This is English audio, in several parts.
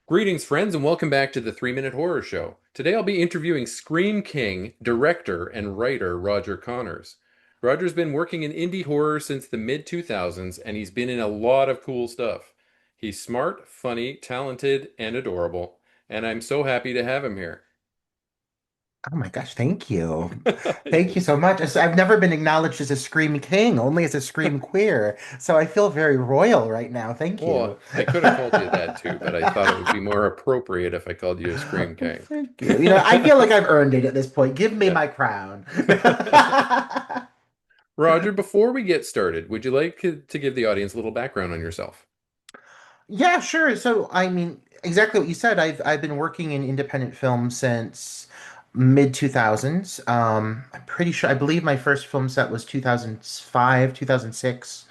Greetings, friends, and welcome back to the 3 Minute Horror Show. Today I'll be interviewing Scream King, director, and writer Roger Connors. Roger's been working in indie horror since the mid 2000s, and he's been in a lot of cool stuff. He's smart, funny, talented, and adorable, and I'm so happy to have him here. Oh my gosh, thank you. Thank you so much. I've never been acknowledged as a Scream King, only as a Scream Queer. So I feel very royal right now. Thank you. Well, I could have called you that too, but I thought it would be more appropriate if I called you a Scream King. Thank you. I feel like I've earned it at this point. Give me Yeah. my crown. Roger, before we get started, would you like to give the audience a little background on yourself? Yeah, sure. So, exactly what you said. I've been working in independent film since mid 2000s. I'm pretty sure, I believe my first film set was 2005, 2006,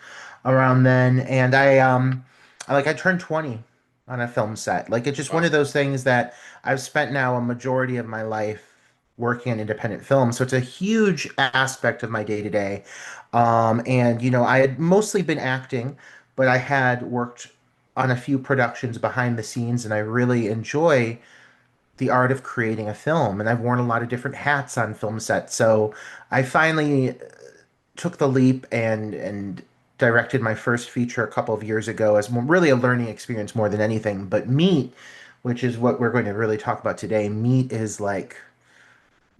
around then. And I turned 20 on a film set. Like it's just one Wow. of those things that I've spent now a majority of my life working on independent film. So it's a huge aspect of my day to day. I had mostly been acting, but I had worked on a few productions behind the scenes, and I really enjoy the art of creating a film. And I've worn a lot of different hats on film sets. So I finally took the leap and directed my first feature a couple of years ago as really a learning experience more than anything. But Meat, which is what we're going to really talk about today, Meat is like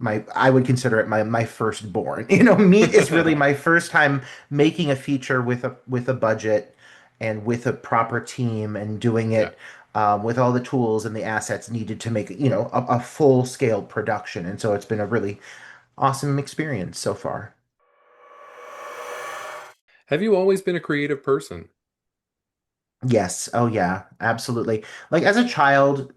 I would consider it my firstborn. Meat is really my first time making a feature with a budget and with a proper team and doing Yeah. it with all the tools and the assets needed to make a full scale production. And so it's been a really awesome experience so far. Have you always been a creative person? Yes. Oh yeah, absolutely. Like as a child,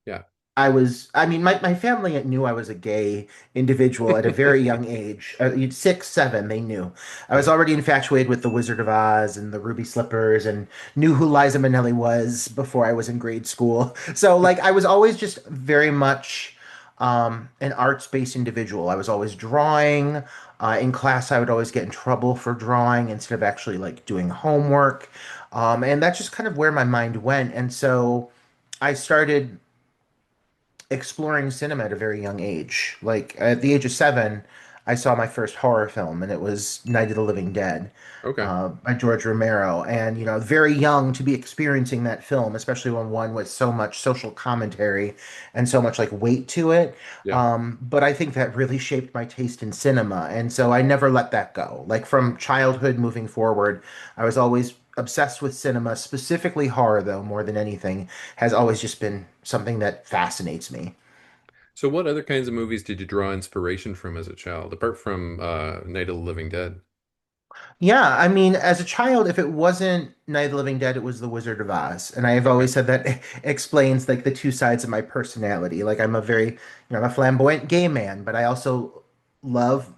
Yeah. my family knew I was a gay individual at a very young age. 6, 7, they knew. I was Yeah. already infatuated with The Wizard of Oz and the Ruby Slippers and knew who Liza Minnelli was before I was in grade school. So, like, I was always just very much an arts-based individual. I was always drawing. In class, I would always get in trouble for drawing instead of actually, like, doing homework. And that's just kind of where my mind went. And so I started exploring cinema at a very young age. Like at the age of 7, I saw my first horror film, and it was Night of the Living Dead Okay. by George Romero. And, very young to be experiencing that film, especially when one with so much social commentary and so much like weight to it. Yeah. But I think that really shaped my taste in cinema. And so I never let that go. Like from childhood moving forward, I was always obsessed with cinema, specifically horror, though, more than anything, has always just been something that fascinates me. So what other kinds of movies did you draw inspiration from as a child, apart from Night of the Living Dead? Yeah, I mean, as a child, if it wasn't Night of the Living Dead, it was The Wizard of Oz. And I have Okay. always said that explains like the two sides of my personality. Like I'm a flamboyant gay man, but I also love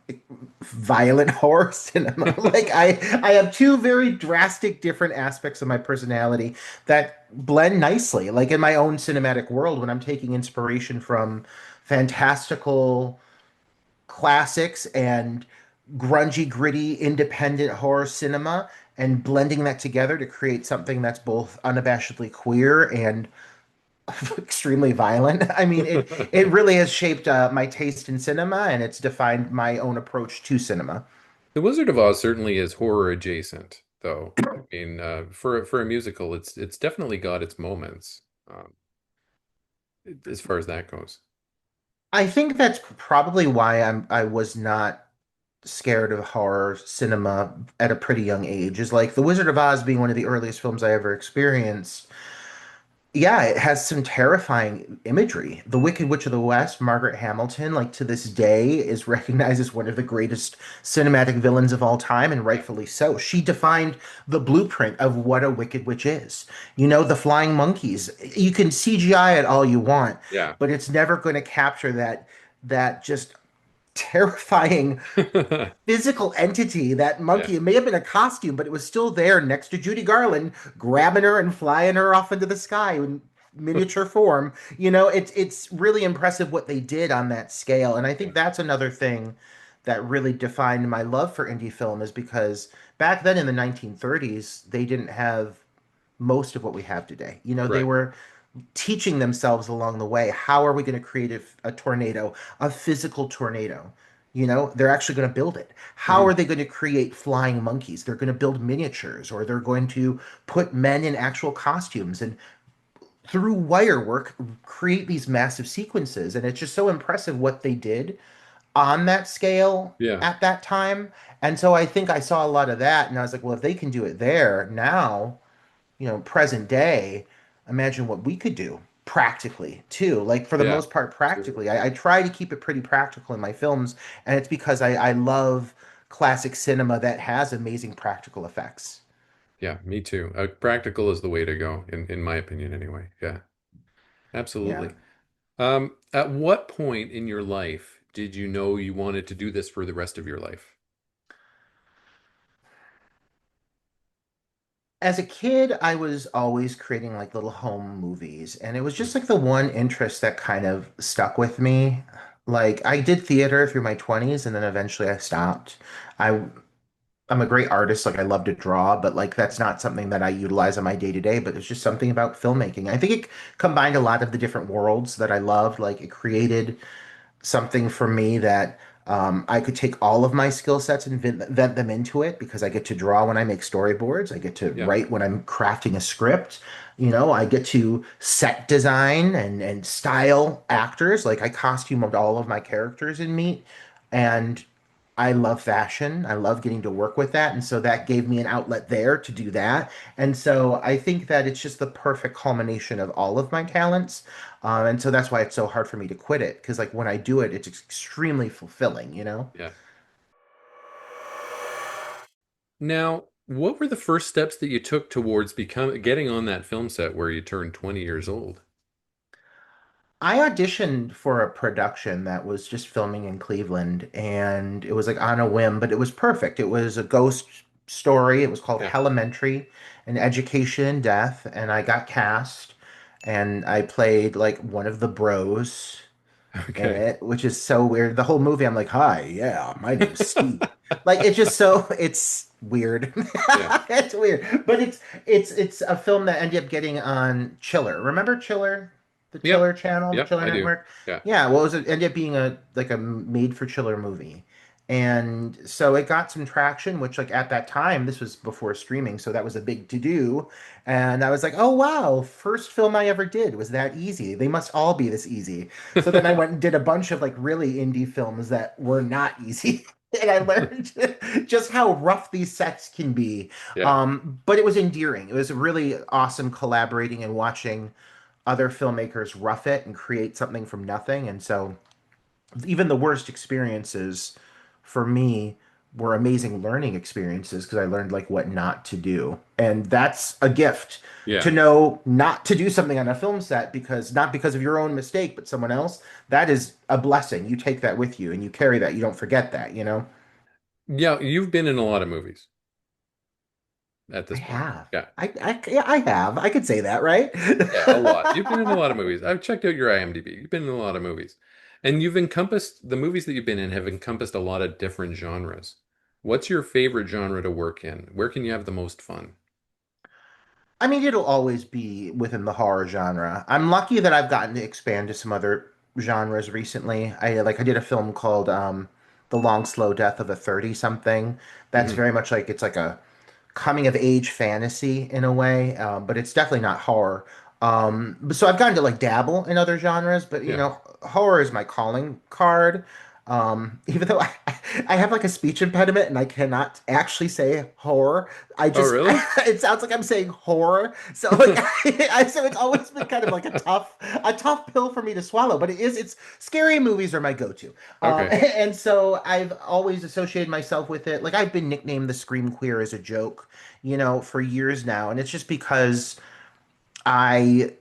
violent horror cinema. I have two very drastic different aspects of my personality that blend nicely. Like in my own cinematic world, when I'm taking inspiration from fantastical classics and grungy, gritty, independent horror cinema and blending that together to create something that's both unabashedly queer and extremely violent. I mean, it really has shaped my taste in cinema and it's defined my own approach to cinema. The Wizard of Oz certainly is horror adjacent, though. I mean, for a musical, it's definitely got its moments, as far as that goes. I think that's probably why I was not scared of horror cinema at a pretty young age. Is like The Wizard of Oz being one of the earliest films I ever experienced. Yeah, it has some terrifying imagery. The Wicked Witch of the West, Margaret Hamilton, like to this day, is recognized as one of the greatest cinematic villains of all time, and Yeah. rightfully so. She defined the blueprint of what a Wicked Witch is. The flying monkeys. You can CGI it all you want, Yeah. but it's never going to capture that just terrifying physical entity. That Yeah. monkey, it may have been a costume, but it was still there next to Judy Garland, grabbing her and flying her off into the sky in miniature form. It's really impressive what they did on that scale. And I Yeah. think that's another thing that really defined my love for indie film is because back then in the 1930s, they didn't have most of what we have today. They Right. were teaching themselves along the way. How are we going to create a tornado, a physical tornado? You know, they're actually going to build it. How Hmm. are they going to create flying monkeys? They're going to build miniatures, or they're going to put men in actual costumes and through wire work create these massive sequences. And it's just so impressive what they did on that scale Yeah. at that time. And so I think I saw a lot of that, and I was like, well, if they can do it there now, present day, imagine what we could do practically too. Like for the Yeah. most part, Absolutely. practically. I try to keep it pretty practical in my films, and it's because I love classic cinema that has amazing practical effects. Yeah, me too. Practical is the way to go, in my opinion, anyway. Yeah, Yeah. absolutely. At what point in your life did you know you wanted to do this for the rest of your life? As a kid, I was always creating like little home movies, and it was just like the one interest that kind of stuck with me. Like I did theater through my 20s and then eventually I stopped. I I'm a great artist, like I love to draw, but like that's not something that I utilize on my day to day, but it's just something about filmmaking. I think it combined a lot of the different worlds that I loved. Like it created something for me that I could take all of my skill sets and vent them into it because I get to draw when I make storyboards. I get to Yeah. write when I'm crafting a script. I get to set design and style actors. Like I costumed all of my characters in Meat. And I love fashion. I love getting to work with that. And so that gave me an outlet there to do that. And so I think that it's just the perfect culmination of all of my talents. And so that's why it's so hard for me to quit it. Because like when I do it, it's extremely fulfilling. Yeah. Now, what were the first steps that you took towards getting on that film set where you turned 20 years old? I auditioned for a production that was just filming in Cleveland, and it was like on a whim, but it was perfect. It was a ghost story. It was called Yeah. Elementary, an education in death, and I got cast, and I played like one of the bros in Okay. it, which is so weird. The whole movie, I'm like, "Hi, yeah, my name's Steve." Like it's just so it's weird. Yeah. It's weird, but it's a film that ended up getting on Chiller. Remember Chiller, the Yep. Chiller channel, the Yep, Chiller I do. network? Yeah. Yeah, well, it ended up being a like a made for Chiller movie. And so it got some traction, which like at that time, this was before streaming, so that was a big to do. And I was like, oh wow, first film I ever did was that easy. They must all be this easy. So then I went and did a bunch of like really indie films that were not easy. And I learned just how rough these sets can be. Yeah. But it was endearing. It was really awesome collaborating and watching other filmmakers rough it and create something from nothing. And so even the worst experiences for me were amazing learning experiences because I learned like what not to do. And that's a gift to Yeah. know not to do something on a film set because not because of your own mistake, but someone else. That is a blessing. You take that with you and you carry that. You don't forget that. Yeah, you've been in a lot of movies at I this point. have. Yeah. Yeah, I have. I could say that, right? Yeah, a lot. You've been in a lot of movies. I've checked out your IMDb. You've been in a lot of movies. And the movies that you've been in have encompassed a lot of different genres. What's your favorite genre to work in? Where can you have the most fun? I mean, it'll always be within the horror genre. I'm lucky that I've gotten to expand to some other genres recently. I did a film called The Long Slow Death of a 30 something. That's Hmm. very much like it's like a coming of age fantasy in a way, but it's definitely not horror. So I've gotten to like dabble in other genres, but Yeah. horror is my calling card. Even though I have like a speech impediment and I cannot actually say horror, I Oh, just really? it sounds like I'm saying horror. So like so it's always been kind of like a tough pill for me to swallow. But it's scary movies are my go-to. Okay. And so I've always associated myself with it. Like I've been nicknamed the Scream Queer as a joke, for years now. And it's just because I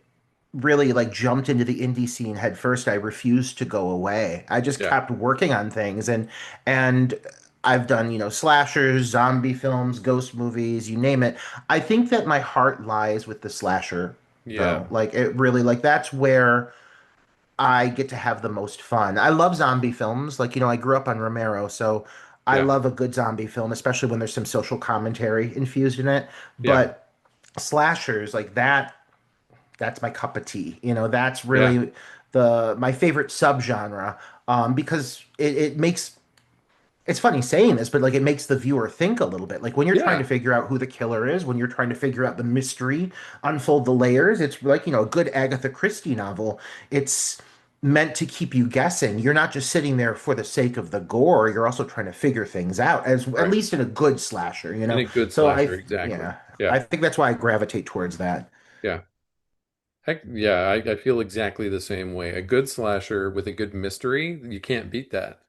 really like jumped into the indie scene head first. I refused to go away. I just Yeah. kept working on things and I've done, slashers, zombie films, ghost movies, you name it. I think that my heart lies with the slasher Yeah. though. Like it really like that's where I get to have the most fun. I love zombie films. Like, I grew up on Romero, so I Yeah. love a good zombie film, especially when there's some social commentary infused in it. Yeah. But slashers like that, that's my cup of tea. That's Yeah. really the my favorite subgenre, because it makes it's funny saying this, but like it makes the viewer think a little bit. Like when you're trying to Yeah. figure out who the killer is, when you're trying to figure out the mystery, unfold the layers, it's like, a good Agatha Christie novel. It's meant to keep you guessing. You're not just sitting there for the sake of the gore, you're also trying to figure things out, as at Right. least in a good slasher, In a good So slasher, exactly. yeah, Yeah. I think that's why I gravitate towards that. Yeah. Heck, yeah, I feel exactly the same way. A good slasher with a good mystery, you can't beat that.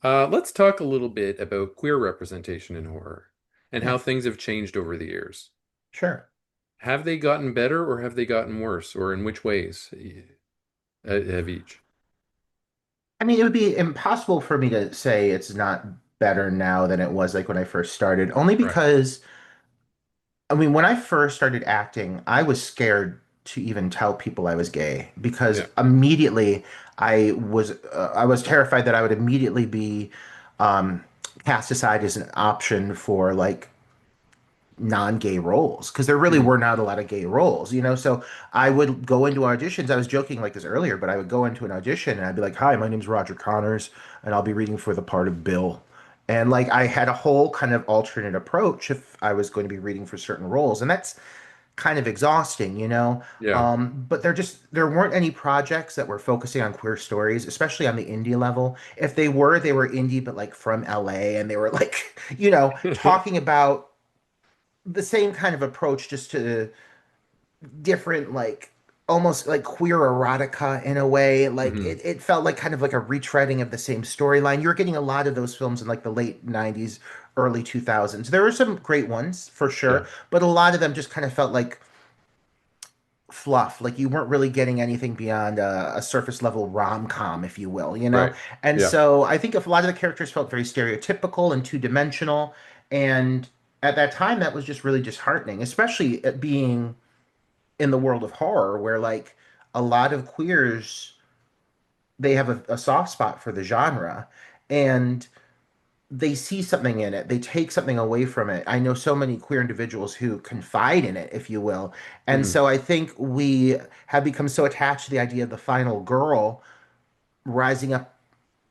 Let's talk a little bit about queer representation in horror and how Yeah, things have changed over the years. sure. Have they gotten better or have they gotten worse, or in which ways have each? I mean, it would be impossible for me to say it's not better now than it was like when I first started, only Right. because I mean, when I first started acting, I was scared to even tell people I was gay because Yeah. immediately I was terrified that I would immediately be um, cast aside as an option for like non-gay roles because there really Hmm. were not a lot of gay roles. So I would go into auditions. I was joking like this earlier, but I would go into an audition and I'd be like, "Hi, my name's Roger Connors, and I'll be reading for the part of Bill." And like I had a whole kind of alternate approach if I was going to be reading for certain roles, and that's kind of exhausting. Yeah. But there weren't any projects that were focusing on queer stories, especially on the indie level. If they were indie, but like from LA, and they were like, talking about the same kind of approach just to different like almost like queer erotica in a way. Like Hmm. it felt like kind of like a retreading of the same storyline. You're getting a lot of those films in like the late 90s, early 2000s. There were some great ones for Yeah. sure, but a lot of them just kind of felt like fluff. Like you weren't really getting anything beyond a surface level rom-com, if you will. Right. And Yeah. so I think if a lot of the characters felt very stereotypical and two-dimensional, and at that time that was just really disheartening, especially at being in the world of horror where like a lot of queers, they have a soft spot for the genre, and they see something in it, they take something away from it. I know so many queer individuals who confide in it, if you will. And Hmm. so I think we have become so attached to the idea of the final girl rising up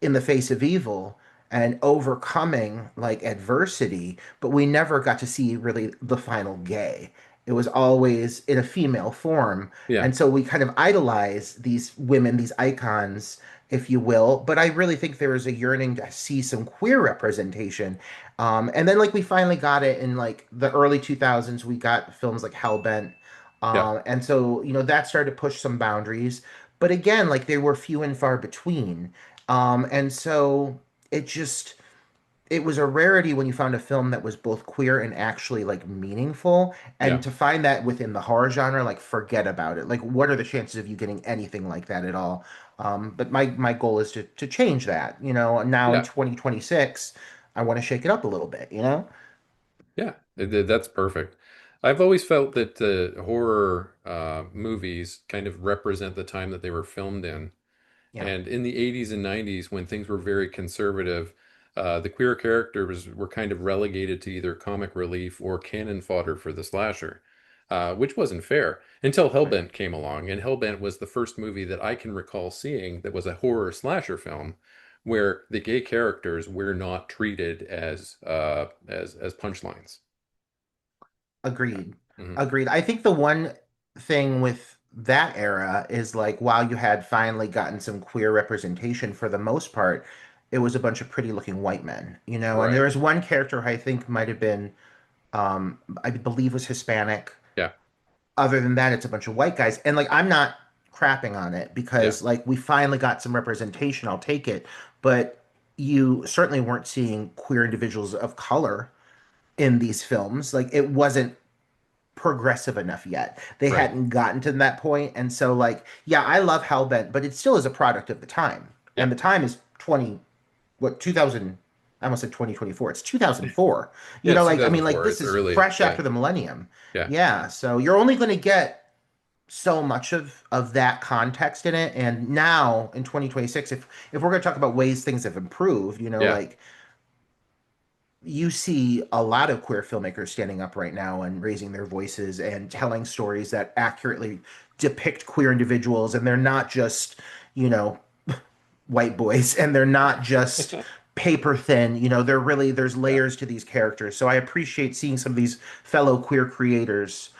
in the face of evil and overcoming like adversity, but we never got to see really the final gay. It was always in a female form. Yeah. And so we kind of idolize these women, these icons, if you will. But I really think there is a yearning to see some queer representation. And then like we finally got it in like the early 2000s, we got films like Hellbent. Yeah. And so, that started to push some boundaries. But again, like they were few and far between. And so it just it was a rarity when you found a film that was both queer and actually like meaningful. And Yeah. to find that within the horror genre, like forget about it. Like what are the chances of you getting anything like that at all? But my goal is to change that. Now in Yeah. 2026, I want to shake it up a little bit. Yeah. That's perfect. I've always felt that horror movies kind of represent the time that they were filmed in. Yeah. And in the 80s and 90s, when things were very conservative, the queer characters were kind of relegated to either comic relief or cannon fodder for the slasher, which wasn't fair until Right. Hellbent came along. And Hellbent was the first movie that I can recall seeing that was a horror slasher film where the gay characters were not treated as punchlines. Agreed. Hmm. Agreed. I think the one thing with that era is like while you had finally gotten some queer representation for the most part, it was a bunch of pretty looking white men. And there Right. was one character who I think might have been I believe was Hispanic. Yeah. Other than that, it's a bunch of white guys. And like I'm not crapping on it Yeah. because like we finally got some representation, I'll take it. But you certainly weren't seeing queer individuals of color in these films. Like it wasn't progressive enough yet. They Right. hadn't gotten to that point. And so like, yeah, I love Hellbent, but it still is a product of the time. Yeah. And the time is 2000, I almost said 2024. It's 2004. Yeah. It's Like I mean like 2004. this It's is early. fresh Yeah. after the millennium. Yeah. Yeah, so you're only going to get so much of that context in it. And now in 2026, if we're going to talk about ways things have improved, Yeah. like you see a lot of queer filmmakers standing up right now and raising their voices and telling stories that accurately depict queer individuals, and they're not just, you know, white boys, and they're not just paper thin. They're really, there's Yeah. layers to these characters. So I appreciate seeing some of these fellow queer creators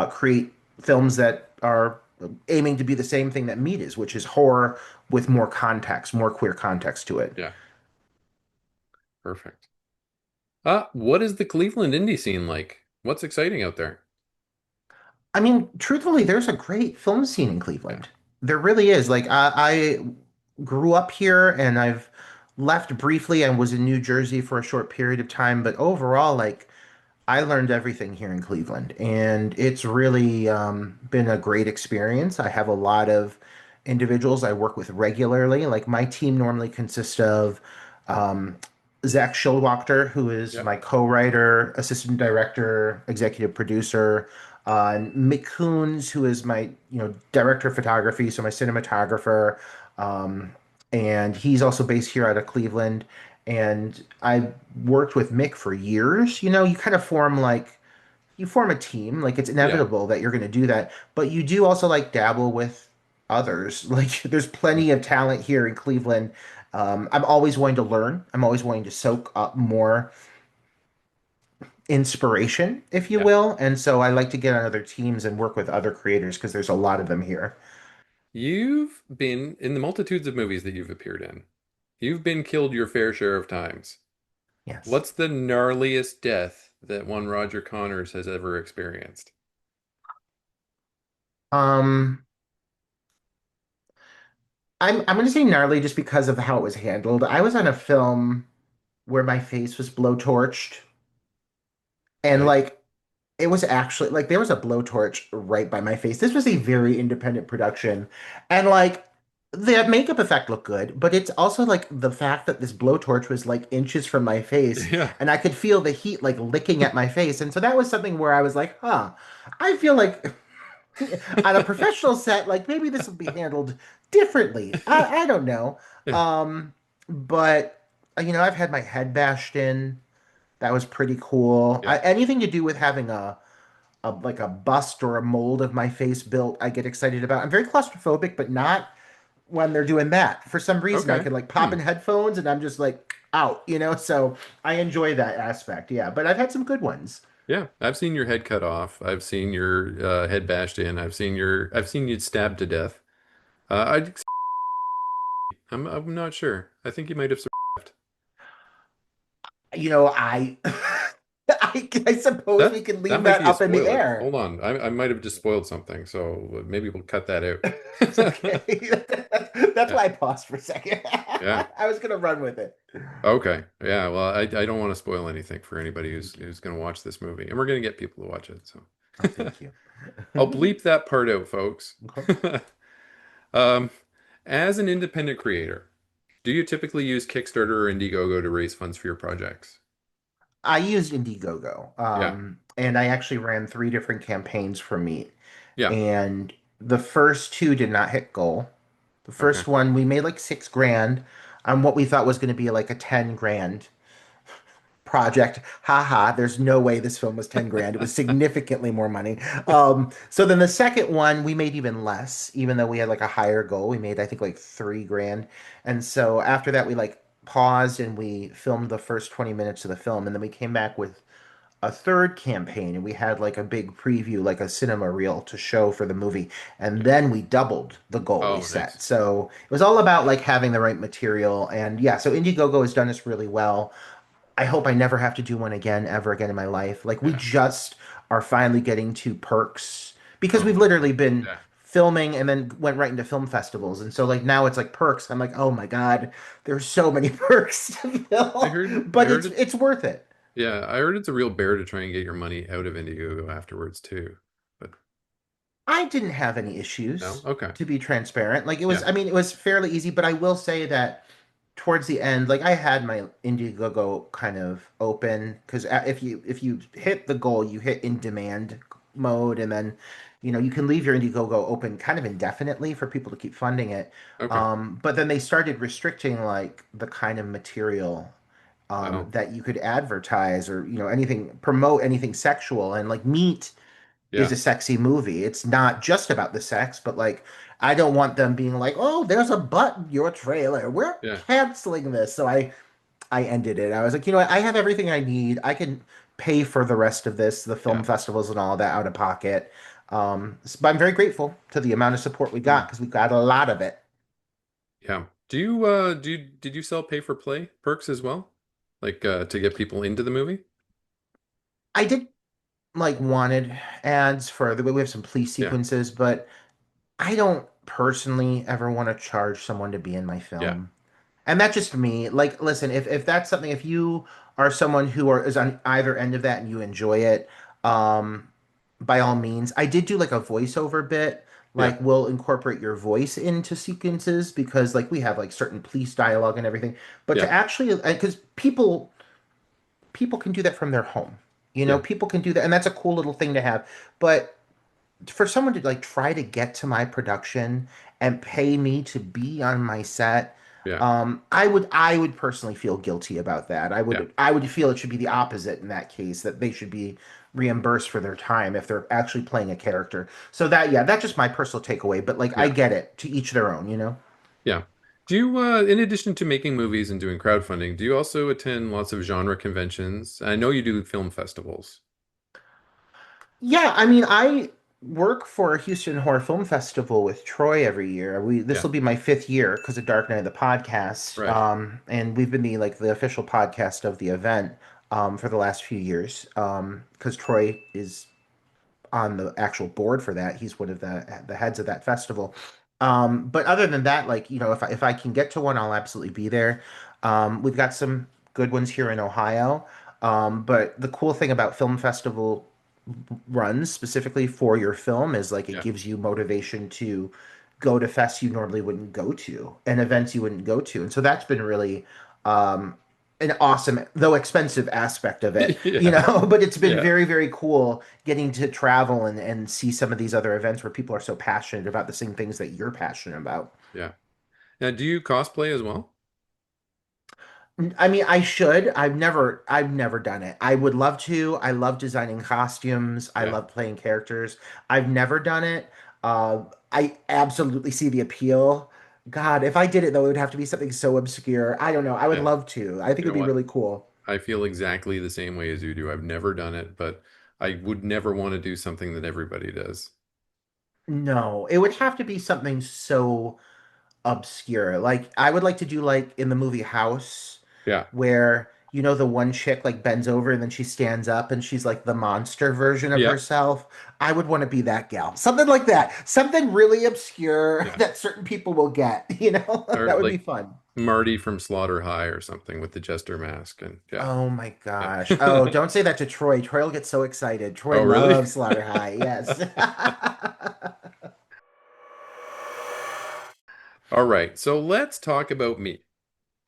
create films that are aiming to be the same thing that Meat is, which is horror with more context, more queer context to it. Yeah. Perfect. What is the Cleveland indie scene like? What's exciting out there? I mean, truthfully, there's a great film scene in Yeah. Cleveland. There really is. Like I grew up here and I've left briefly and was in New Jersey for a short period of time, but overall, like I learned everything here in Cleveland, and it's really been a great experience. I have a lot of individuals I work with regularly. Like my team normally consists of um, Zach Schildwachter, who is Yeah. my co-writer, assistant director, executive producer, and Mick Coons, who is my director of photography, so my cinematographer, um, and he's also based here out of Cleveland. And I worked with Mick for years. You kind of you form a team. Like it's Yeah. inevitable that you're going to do that, but you do also like dabble with others. Like there's Yeah. plenty of talent here in Cleveland. I'm always wanting to learn. I'm always wanting to soak up more inspiration, if you Yeah. will. And so I like to get on other teams and work with other creators because there's a lot of them here. You've been in the multitudes of movies that you've appeared in. You've been killed your fair share of times. Yes. What's the gnarliest death that one Roger Connors has ever experienced? Um, I'm going to say gnarly just because of how it was handled. I was on a film where my face was blowtorched, and Okay. like it was actually like there was a blowtorch right by my face. This was a very independent production, and like the makeup effect looked good, but it's also like the fact that this blowtorch was like inches from my face, Yeah. and I could feel the heat like licking at my face, and so that was something where I was like, huh, I feel like on a professional set, like maybe this will be handled differently. I don't know. Yeah. But I've had my head bashed in. That was pretty cool. Yeah. Anything to do with having a like a bust or a mold of my face built, I get excited about. I'm very claustrophobic, but not when they're doing that. For some reason, I Okay. could like pop Hmm. in headphones and I'm just like out. So I enjoy that aspect. Yeah, but I've had some good ones. Yeah. I've seen your head cut off. I've seen your head bashed in. I've seen you stabbed to death. I'm not sure. I think you might have survived. I I suppose we That can that leave might that be a up in the spoiler. air. Hold on. I might have just spoiled something, so maybe we'll cut that It's out. okay. That's Yeah. why I paused for a second. Yeah. I was gonna run with it. Okay. Yeah. Well, I don't want to spoil anything for anybody who's going to watch this movie, and we're going to get people to watch it. So Oh, thank you. I'll bleep that part out, folks. Okay. Um, as an independent creator, do you typically use Kickstarter or Indiegogo to raise funds for your projects? I used Indiegogo, Yeah. and I actually ran three different campaigns for Meat, Yeah. and the first two did not hit goal. The Okay. first one we made like 6 grand on what we thought was going to be like a 10 grand project. Haha, there's no way this film was 10 grand. It was significantly more money. So then the second one, we made even less, even though we had like a higher goal. We made, I think, like 3 grand. And so after that, we like paused and we filmed the first 20 minutes of the film. And then we came back with a third campaign and we had like a big preview, like a cinema reel to show for the movie. And Yeah. then we doubled the goal we Oh, set. nice. So it was all about like having the right material. And yeah, so Indiegogo has done this really well. I hope I never have to do one again, ever again in my life. Like we Yeah. just are finally getting to perks because we've Oh, literally been yeah. filming and then went right into film festivals. And so like now it's like perks. I'm like, oh my God, there's so many perks to film. I But heard it's it. it's worth it. Yeah, I heard it's a real bear to try and get your money out of Indiegogo afterwards too. But I didn't have any no. issues, Okay. to be transparent. Like it was, Yeah. I mean, it was fairly easy, but I will say that towards the end, like I had my Indiegogo kind of open because if you hit the goal, you hit in demand mode, and then you can leave your Indiegogo open kind of indefinitely for people to keep funding it. Okay. But then they started restricting like the kind of material Wow. that you could advertise or anything promote anything sexual and like Meat is Yeah. a sexy movie. It's not just about the sex, but like I don't want them being like, "Oh, there's a butt in your trailer. We're Yeah. canceling this." So I ended it. I was like, you know what? I have everything I need. I can pay for the rest of this, the film Yeah. festivals and all that out of pocket. But I'm very grateful to the amount of support we got Mm. because we got a lot of it. Yeah. Did you sell pay for play perks as well? Like to get people into the movie? I did like wanted ads for the we have some police Yeah. sequences, but I don't personally ever want to charge someone to be in my Yeah. film. And that's just me. Like, listen, if that's something, if you are someone is on either end of that and you enjoy it, um, by all means. I did do like a voiceover bit. Yeah. Like, we'll incorporate your voice into sequences because, like, we have like certain police dialogue and everything. But to Yeah. actually, because people can do that from their home. Yeah. People can do that, and that's a cool little thing to have. But for someone to like try to get to my production and pay me to be on my set, Yeah. I would personally feel guilty about that. I Yeah. would I would feel it should be the opposite in that case, that they should be reimbursed for their time if they're actually playing a character. So that, yeah, that's just my personal takeaway, but like I Yeah. get it, to each their own. Yeah. Do you, in addition to making movies and doing crowdfunding, do you also attend lots of genre conventions? I know you do film festivals. Yeah, I mean, I work for Houston Horror Film Festival with Troy every year. We This Yeah. will be my fifth year because of Dark Night of the podcast, Right. and we've been the official podcast of the event for the last few years. Because Troy is on the actual board for that. He's one of the heads of that festival. But other than that, like if I can get to one, I'll absolutely be there. We've got some good ones here in Ohio. But the cool thing about film festival runs specifically for your film is like it Yeah. gives you motivation to go to fests you normally wouldn't go to and events you wouldn't go to. And so that's been really um, an awesome, though expensive aspect of it, Yeah. but it's been Yeah. very, very cool getting to travel and see some of these other events where people are so passionate about the same things that you're passionate about. Yeah. Now, do you cosplay as well? I mean, I should. I've never done it. I would love to. I love designing costumes. I Yeah. love playing characters. I've never done it. I absolutely see the appeal. God, if I did it though, it would have to be something so obscure. I don't know. I would Yeah. love to. I think You it'd know be what? really cool. I feel exactly the same way as you do. I've never done it, but I would never want to do something that everybody does. No, it would have to be something so obscure. Like I would like to do like in the movie House, Yeah. where the one chick like bends over and then she stands up and she's like the monster version of Yep. herself. I would want to be that gal. Something like that. Something really obscure Yeah. that certain people will get, Or That would be like fun. Marty from Slaughter High or something with the jester mask and yeah. Oh my Yeah. gosh. Oh, don't say that to Troy. Troy will get so excited. Troy Oh, really? loves Slaughter High. Yes. All right. So let's talk about meat.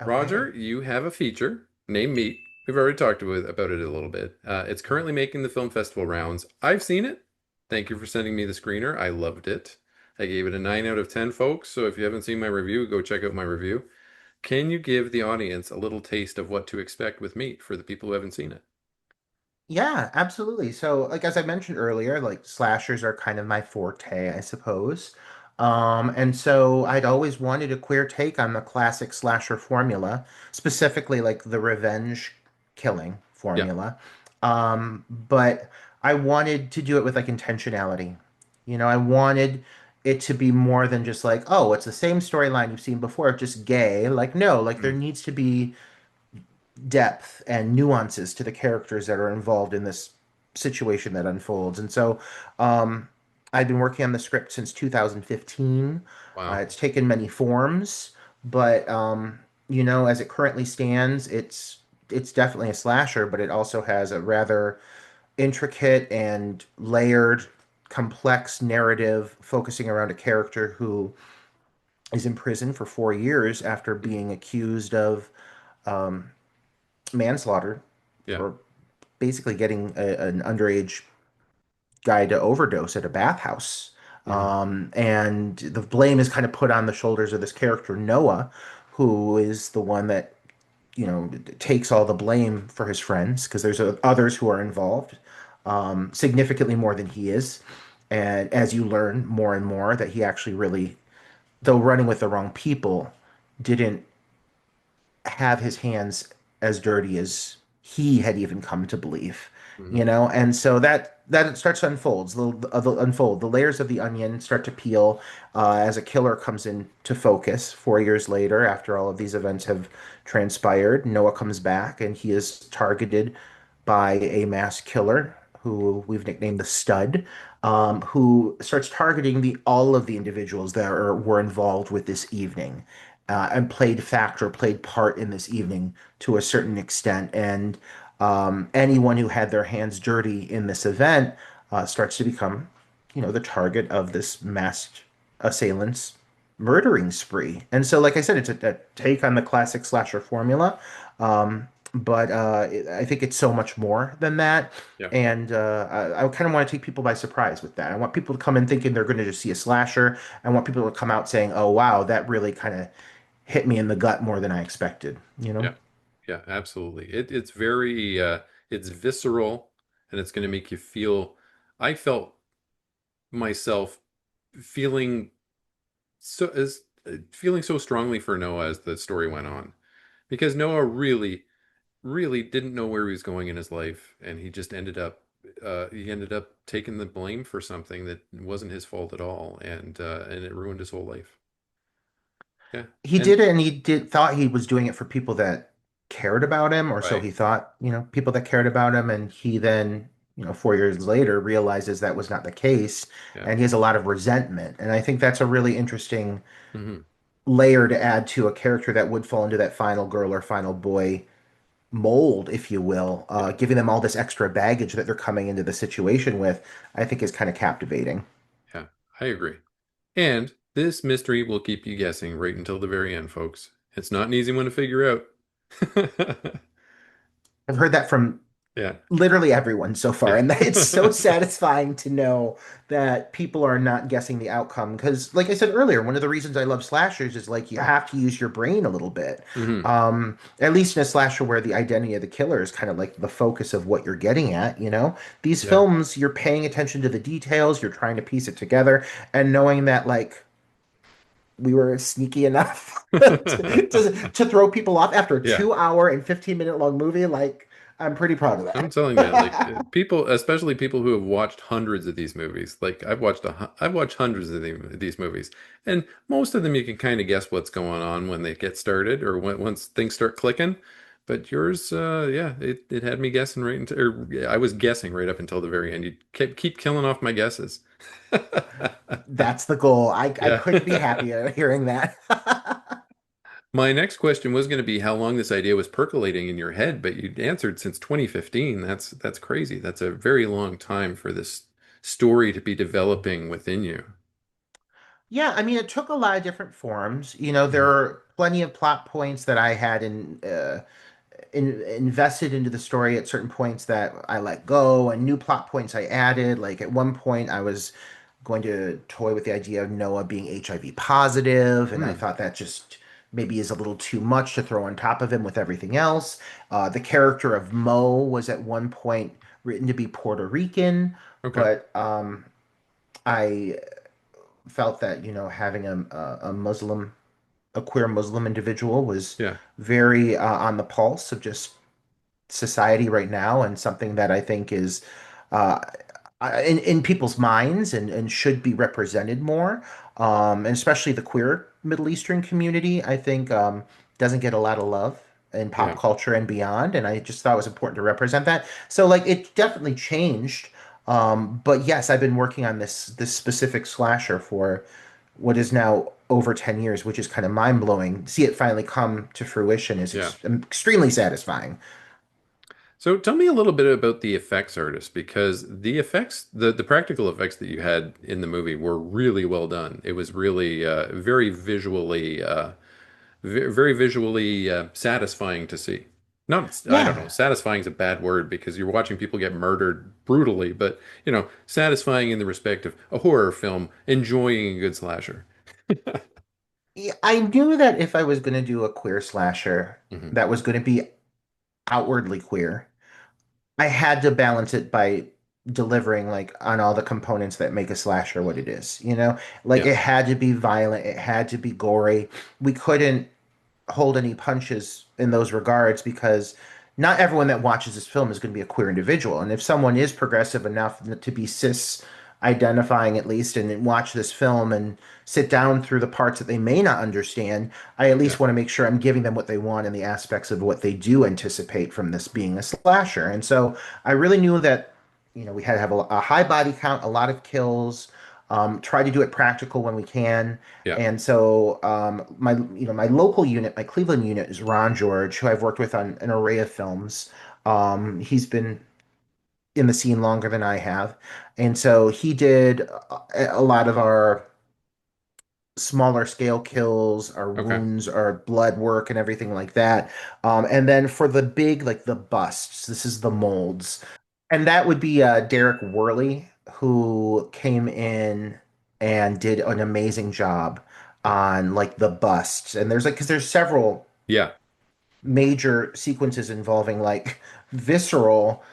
Roger, Okay. you have a feature named Meat. We've already talked about it a little bit. It's currently making the film festival rounds. I've seen it. Thank you for sending me the screener. I loved it. I gave it a 9 out of 10, folks. So if you haven't seen my review, go check out my review. Can you give the audience a little taste of what to expect with Meat for the people who haven't seen it? Yeah, absolutely. So, like as I mentioned earlier, like slashers are kind of my forte, I suppose. And so I'd always wanted a queer take on the classic slasher formula, specifically like the revenge killing Yeah. formula. But I wanted to do it with like intentionality. I wanted it to be more than just like, oh, it's the same storyline you've seen before, just gay. Like, no, like there Mm. needs to be depth and nuances to the characters that are involved in this situation that unfolds. And so I've been working on the script since 2015. Wow. It's taken many forms, but as it currently stands, it's definitely a slasher, but it also has a rather intricate and layered, complex narrative focusing around a character who is in prison for 4 years after Mm. being accused of um, manslaughter Yeah. for basically getting an underage guy to overdose at a bathhouse. Mm. And the blame is kind of put on the shoulders of this character, Noah, who is the one that takes all the blame for his friends because there's others who are involved, significantly more than he is. And as you learn more and more that he actually really, though running with the wrong people, didn't have his hands as dirty as he had even come to believe, Hmm. and so that it starts to unfold. The layers of the onion start to peel as a killer comes into focus 4 years later, after all of these events have transpired. Noah comes back, and he is targeted by a mass killer who we've nicknamed the Stud, who starts targeting the all of the individuals that were involved with this evening, and played part in this evening to a certain extent. And anyone who had their hands dirty in this event starts to become, the target of this masked assailant's murdering spree. And so, like I said, it's a take on the classic slasher formula. But I think it's so much more than that. Yeah. And I kind of want to take people by surprise with that. I want people to come in thinking they're going to just see a slasher. I want people to come out saying, "Oh, wow, that really kind of hit me in the gut more than I expected." You know? Yeah. Yeah, absolutely. It's very it's visceral and it's going to make you feel I felt myself feeling feeling so strongly for Noah as the story went on because Noah really didn't know where he was going in his life and he ended up taking the blame for something that wasn't his fault at all and it ruined his whole life. Yeah. He And did it, and he did thought he was doing it for people that cared about him, or so right. he thought, people that cared about him. And he then, 4 years later, realizes that was not the case, Yeah. and he has a lot of resentment. And I think that's a really interesting Hmm. layer to add to a character that would fall into that final girl or final boy mold, if you will, Yeah. giving them all this extra baggage that they're coming into the situation with. I think is kind of captivating. Yeah. I agree. And this mystery will keep you guessing right until the very end, folks. It's not an easy one to figure out. I've heard that from Yeah. literally everyone so far, Yeah. and it's so satisfying to know that people are not guessing the outcome, because like I said earlier, one of the reasons I love slashers is like you have to use your brain a little bit, Hmm. at least in a slasher where the identity of the killer is kind of like the focus of what you're getting at. These Yeah. films, you're paying attention to the details, you're trying to piece it together, and knowing that, like, we were sneaky enough to throw people off after a Yeah. 2 hour and 15-minute long movie. Like, I'm pretty proud of I'm telling you, like that. people, especially people who have watched hundreds of these movies. Like I've watched hundreds of these movies, and most of them you can kind of guess what's going on when they get started or once things start clicking. But yours, yeah, it had me guessing right until, or yeah, I was guessing right up until the very end. You keep killing off my guesses. That's the goal. I Yeah. couldn't be happier hearing that. My next question was going to be how long this idea was percolating in your head, but you answered since 2015. That's crazy. That's a very long time for this story to be developing within you. Yeah, I mean, it took a lot of different forms. There Mhm. are plenty of plot points that I had invested into the story at certain points that I let go, and new plot points I added. Like at one point, I was going to toy with the idea of Noah being HIV positive, and I Hmm. thought that just maybe is a little too much to throw on top of him with everything else. The character of Mo was at one point written to be Puerto Rican, Okay. but I felt that having a Muslim, a queer Muslim individual was Yeah. very on the pulse of just society right now, and something that I think is uh, in people's minds, and should be represented more. And especially the queer Middle Eastern community, I think doesn't get a lot of love in pop Yeah. culture and beyond. And I just thought it was important to represent that. So like it definitely changed. But yes, I've been working on this specific slasher for what is now over 10 years, which is kind of mind blowing. See it finally come to fruition is Yeah. extremely satisfying. So tell me a little bit about the effects artist because the effects, the practical effects that you had in the movie were really well done. It was really very visually satisfying to see. Not, I don't know, Yeah. satisfying is a bad word because you're watching people get murdered brutally, but satisfying in the respect of a horror film, enjoying a good slasher. Yeah, I knew that if I was going to do a queer slasher Hmm. that was going to be outwardly queer, I had to balance it by delivering like on all the components that make a slasher what it is, you know? Like Yeah, it had to be violent, it had to be gory. We couldn't hold any punches in those regards because not everyone that watches this film is going to be a queer individual. And if someone is progressive enough to be cis identifying at least and watch this film and sit down through the parts that they may not understand, I at yeah, least want to make sure I'm giving them what they want and the aspects of what they do anticipate from this being a slasher. And so I really knew that, we had to have a high body count, a lot of kills, try to do it practical when we can. yeah. And so my local unit, my Cleveland unit is Ron George, who I've worked with on an array of films. He's been in the scene longer than I have. And so he did a lot of our smaller scale kills, our Okay. wounds, our blood work, and everything like that. And then for the big, like the busts, this is the molds. And that would be Derek Worley, who came in and did an amazing job on like the busts. And there's like, because there's several Yeah. major sequences involving like visceral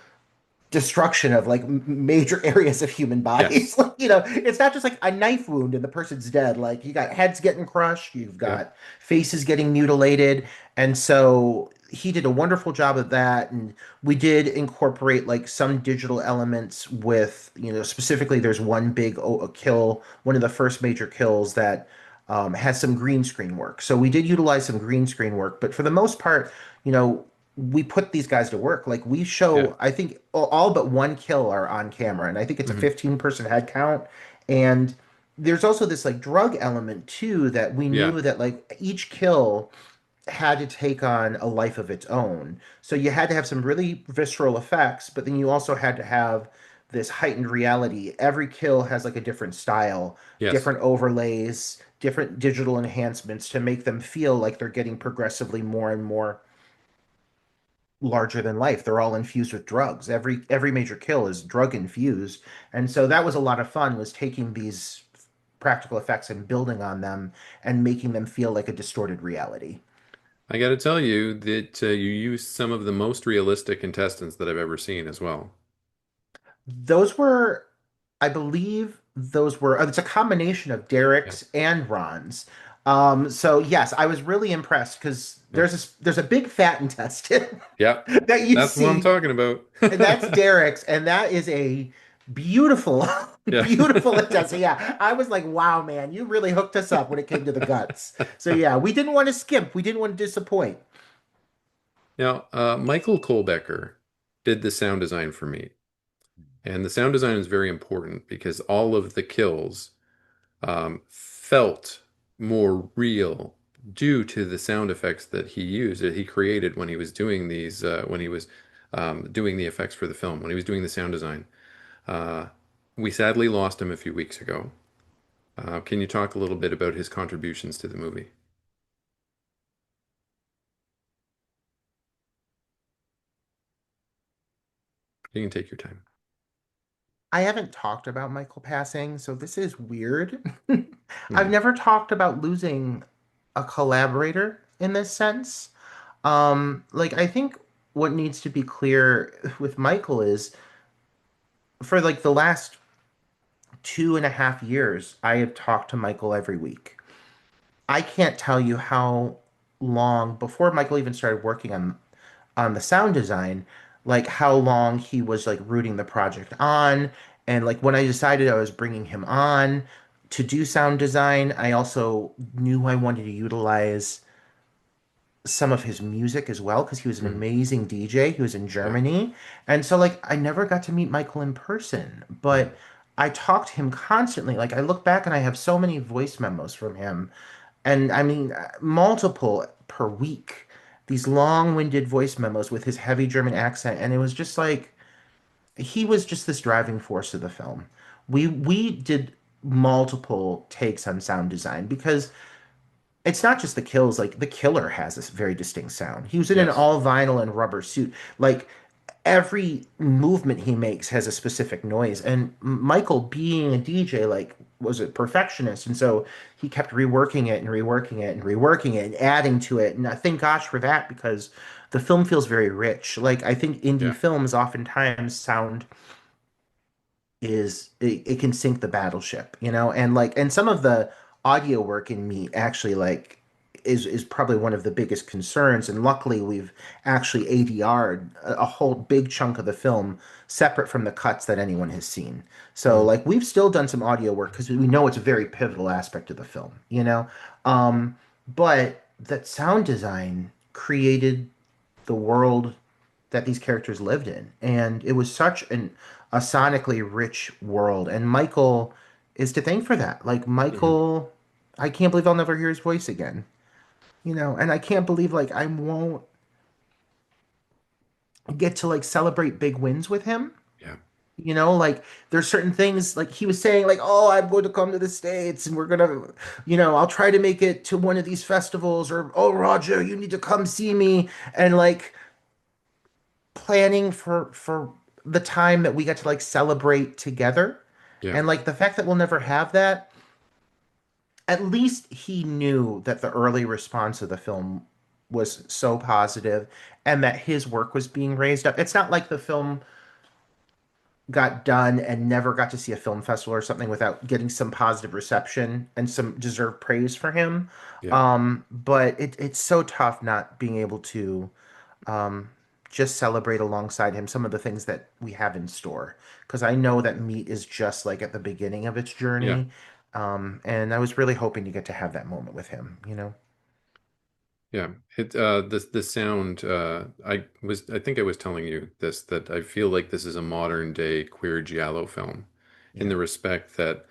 destruction of like major areas of human bodies. Yes. Like, it's not just like a knife wound and the person's dead. Like you got heads getting crushed, you've Yep. got faces getting mutilated. And so he did a wonderful job of that. And we did incorporate like some digital elements with, specifically there's one big kill, one of the first major kills that has some green screen work. So we did utilize some green screen work, but for the most part, you know, we put these guys to work. Like we Yeah. show, I think all but one kill are on camera, and I think it's a Hmm. 15-person head count. And there's also this like drug element too that we Yeah. knew that like each kill had to take on a life of its own. So you had to have some really visceral effects, but then you also had to have this heightened reality. Every kill has like a different style, Yes. different overlays, different digital enhancements to make them feel like they're getting progressively more and more larger than life. They're all infused with drugs. Every major kill is drug infused. And so that was a lot of fun was taking these practical effects and building on them and making them feel like a distorted reality. I got to tell you that you used some of the most realistic intestines that I've ever seen as well. Those were, I believe, those were. It's a combination of Yeah. Derek's and Ron's. So yes, I was really impressed because Yeah. there's a big fat intestine Yeah. that you That's what I'm see, talking about. and that's Derek's, and that is a beautiful, Yeah. beautiful intestine. Yeah, I was like, wow, man, you really hooked us up when it came to the guts. So yeah, we didn't want to skimp, we didn't want to disappoint. Now, Michael Kolbecker did the sound design for me. And the sound design is very important because all of the kills felt more real due to the sound effects that he used, that he created when he was doing these, when he was doing the effects for the film, when he was doing the sound design. Uh, we sadly lost him a few weeks ago. Can you talk a little bit about his contributions to the movie? You can take your time. I haven't talked about Michael passing, so this is weird. I've Mhm. never talked about losing a collaborator in this sense. Like I think what needs to be clear with Michael is for like the last 2.5 years, I have talked to Michael every week. I can't tell you how long before Michael even started working on the sound design, like how long he was like rooting the project on. And like when I decided I was bringing him on to do sound design, I also knew I wanted to utilize some of his music as well because he was an Mhm. amazing DJ. He was in Yeah. Germany. And so like I never got to meet Michael in person, Mhm. but I talked to him constantly. Like I look back and I have so many voice memos from him. And I mean multiple per week. These long-winded voice memos with his heavy German accent and it was just like he was just this driving force of the film. We did multiple takes on sound design because it's not just the kills, like the killer has this very distinct sound. He was in an Yes. all vinyl and rubber suit. Like every movement he makes has a specific noise. And Michael being a DJ, like was a perfectionist, and so he kept reworking it and reworking it and reworking it and adding to it. And I thank gosh for that because the film feels very rich. Like I think indie Yeah. films oftentimes sound is it can sink the battleship, you know? And like and some of the audio work in Meat actually like is probably one of the biggest concerns. And luckily we've actually ADR'd a whole big chunk of the film separate from the cuts that anyone has seen. So Mhm. like we've still done some audio work because we know it's a very pivotal aspect of the film, you know? But that sound design created the world that these characters lived in. And it was such a sonically rich world. And Michael is to thank for that. Like Mhm. Michael, I can't believe I'll never hear his voice again. You know, and I can't believe like I won't get to like celebrate big wins with him. Yeah. You know, like there's certain things like he was saying, like, oh, I'm going to come to the States and we're gonna, you know, I'll try to make it to one of these festivals, or oh, Roger, you need to come see me. And like planning for the time that we get to like celebrate together. Yeah. And like the fact that we'll never have that, at least he knew that the early response of the film was so positive and that his work was being raised up. It's not like the film got done and never got to see a film festival or something without getting some positive reception and some deserved praise for him. Yeah. But it's so tough not being able to um, just celebrate alongside him some of the things that we have in store. Because I know that Meat is just like at the beginning of its Yeah. journey. And I was really hoping to get to have that moment with him, you know? Yeah, the sound I think I was telling you this that I feel like this is a modern day queer giallo film in Yeah. the respect that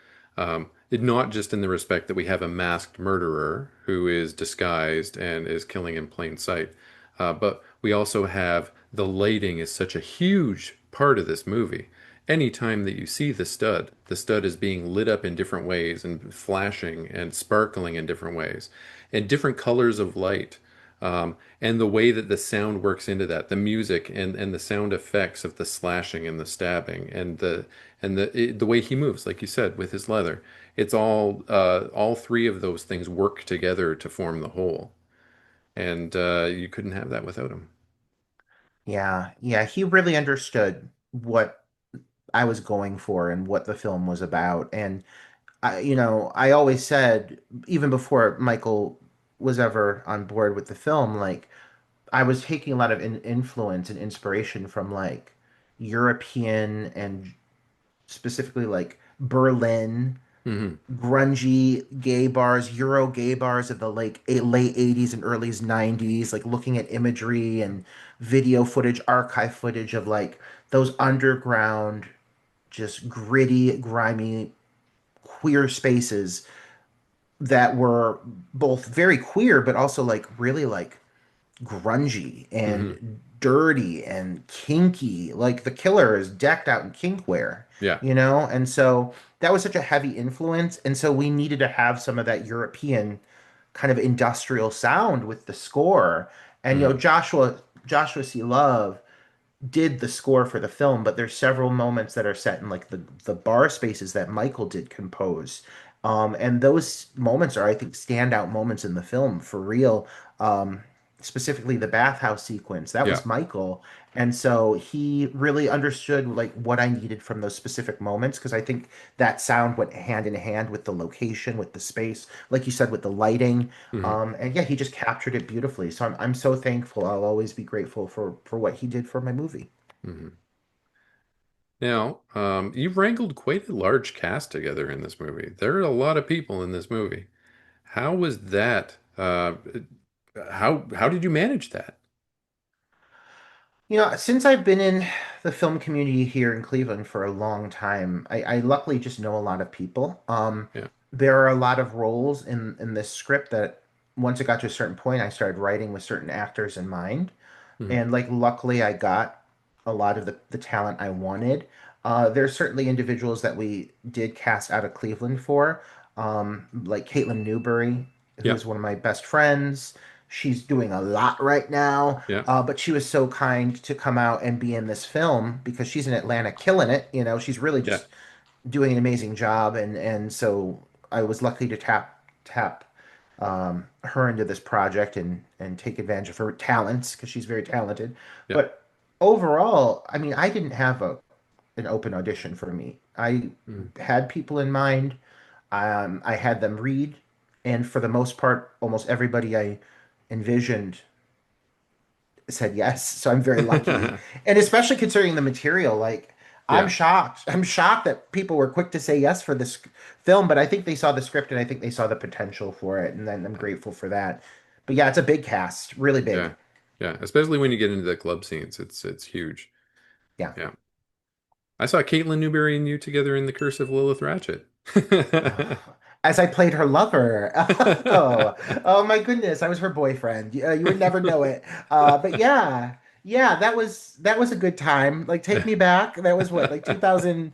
it not just in the respect that we have a masked murderer who is disguised and is killing in plain sight, but we also have the lighting is such a huge part of this movie. Anytime that you see the stud is being lit up in different ways and flashing and sparkling in different ways and different colors of light. And the way that the sound works into that, the music and the sound effects of the slashing and the stabbing and the way he moves, like you said, with his leather, it's all three of those things work together to form the whole, and you couldn't have that without him. Yeah. Yeah. He really understood what I was going for and what the film was about. And you know, I always said, even before Michael was ever on board with the film, like I was taking a lot of influence and inspiration from like European and specifically like Berlin Hmm. grungy gay bars, Euro gay bars of the like late 80s and early 90s, like looking at imagery and video footage, archive footage of like those underground, just gritty, grimy, queer spaces that were both very queer, but also like really like grungy Hmm. and dirty and kinky. Like the killer is decked out in kinkwear, Yeah. you know? And so that was such a heavy influence. And so we needed to have some of that European kind of industrial sound with the score. And you know, Hmm. Joshua C. Love did the score for the film, but there's several moments that are set in like the bar spaces that Michael did compose. And those moments are, I think, standout moments in the film for real. Specifically the bathhouse sequence. That Yeah. was Michael. And so he really understood like what I needed from those specific moments because I think that sound went hand in hand with the location, with the space, like you said, with the lighting. Hmm. And yeah, he just captured it beautifully. So I'm so thankful. I'll always be grateful for what he did for my movie. Hmm. Now, you wrangled quite a large cast together in this movie. There are a lot of people in this movie. How was that? How did you manage that? You know, since I've been in the film community here in Cleveland for a long time, I luckily just know a lot of people. Yeah. There are a lot of roles in this script that once it got to a certain point, I started writing with certain actors in mind. Hmm. And like luckily I got a lot of the talent I wanted. There's certainly individuals that we did cast out of Cleveland for, like Caitlin Newberry, who Yeah. is one of my best friends. She's doing a lot right now, Yeah. but she was so kind to come out and be in this film because she's in Atlanta killing it. You know, she's really Yeah. just doing an amazing job, and so I was lucky to tap her into this project and take advantage of her talents because she's very talented. Yeah. But overall, I mean, I didn't have a an open audition for me. I Mm. had people in mind. I had them read, and for the most part, almost everybody I envisioned said yes. So I'm very lucky. And especially considering the material, like I'm Yeah. shocked. I'm shocked that people were quick to say yes for this film, but I think they saw the script and I think they saw the potential for it, and then I'm grateful for that. But yeah, it's a big cast, really big. Yeah. Yeah. Especially when you get into the club scenes, it's huge. Yeah. Yeah. I saw Caitlin Newberry and you together in The Curse of Lilith Ratchet. As I played her lover. Oh, oh my goodness, I was her boyfriend. You would never know it. But yeah, yeah, that was a good time. Like, take me back. That was what, like 2000.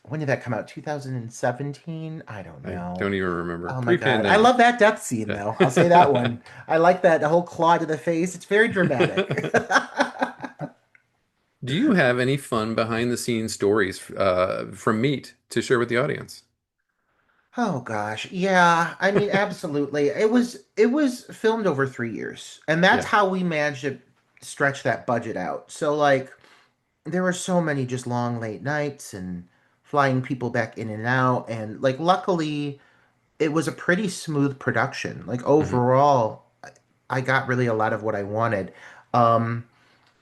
When did that come out? 2017? I don't I know. don't even remember. Oh my God. I Pre-pandemic. love that death scene Yeah. though. I'll say that one. I like that the whole claw to the face. It's very dramatic. Do you have any fun behind the scenes stories from Meet to share with the audience? Oh gosh. Yeah. I mean, absolutely. It was filmed over 3 years. And that's Yeah. how we managed to stretch that budget out. So like there were so many just long late nights and flying people back in and out. And like luckily it was a pretty smooth production. Like Hmm. overall, I got really a lot of what I wanted. Um,